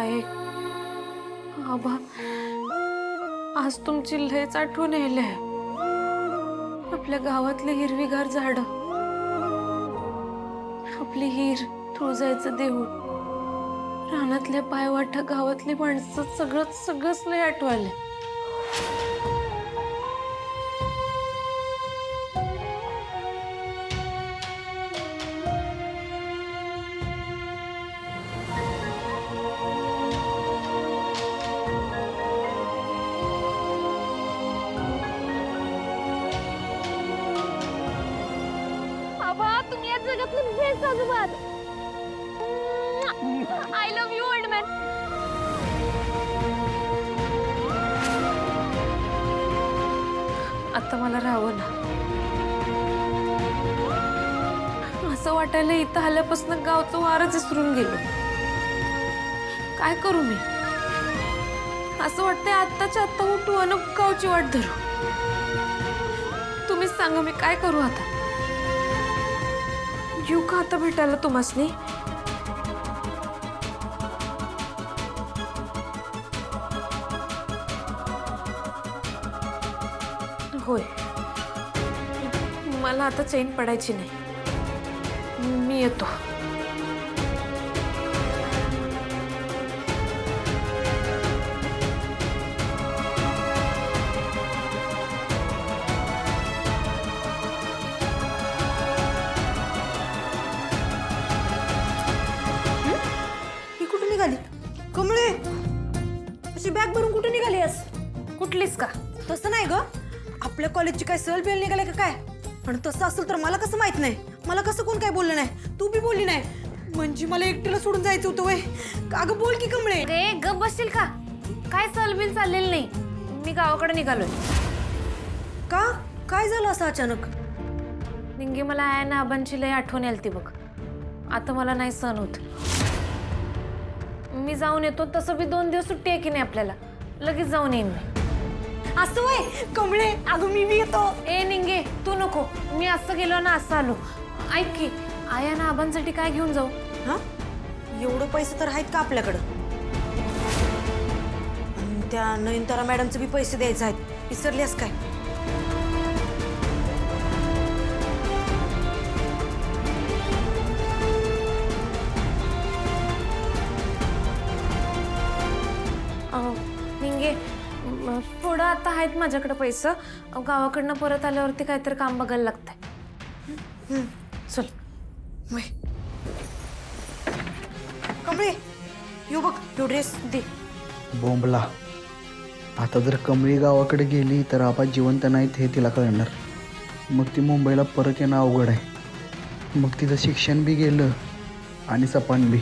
आहे आबा, आज तुमची लयच आठवण यायले. आपल्या गावातले हिरवीगार झाड, आपली हिर, तुळजायचं देऊळ, रानातल्या पायवाटा, गावातली माणसं, सगळंच लय आठवायले. तुम्ही या जगातलं बेस्ट आजोबा. I love you old man. आता मला राहावं ना. असं वाटायला इथं आल्यापासून गावचं वारच विसरून गेलो. काय करू मी? असं वाटतंय आत्ताच्या आत्ता उठू आणि गावची वाट धरू. तुम्हीच सांगा मी काय करू आता? येऊ का आता भेटायला तुम्हासनी? होय, मला आता चैन पडायची नाही. मी येतो. कमळे, अशी बॅग भरून कुठे निघाली आहेस? कुठलीच का? तसं नाही ग, आपल्या कॉलेजची काय सहल बिल निघाले का काय? पण तसं असेल तर मला कसं माहित नाही? मला कसं कोण काय बोललं नाही? तू बी बोलली नाही म्हणजे मला एकटीला सोडून जायचं होतं वय. अगं बोल की कमळे. रे गप बसशील का? काय सलबिल चाललेलं नाही. मी गावाकडे निघालोय. का? काय झालं असं अचानक? निंगे, मला आहे ना आबांची लय आठवण यालती बघ. आता मला नाही सहन होत. मी जाऊन येतो. तसं बी 2 दिवस सुट्टी आहे की नाही आपल्याला. लगेच जाऊन येईन मी. असं वय कमळे, अगं मी बी येतो. ए निंगे, तू नको. मी असं गेलो ना असं आलो. ऐक की, आया ना आबांसाठी काय घेऊन जाऊ? हा, एवढं पैसे तर आहेत का आपल्याकडं? आणि त्या नयनतारा मॅडमचे बी पैसे द्यायचे आहेत. विसरलीस काय? निंगे, थोडं आता आहेत माझ्याकडे पैसे. गावाकडनं परत आल्यावरती काहीतरी काम बघायला लागतंय. चल. वय कमळे, यो बघ, यो ड्रेस दे. बोंबला. आता जर कमळी गावाकडे गेली तर आबा जिवंत नाहीत हे तिला कळणार. मग ती मुंबईला परत येणं अवघड आहे. मग तिचं शिक्षण बी गेलं आणि सपान बी.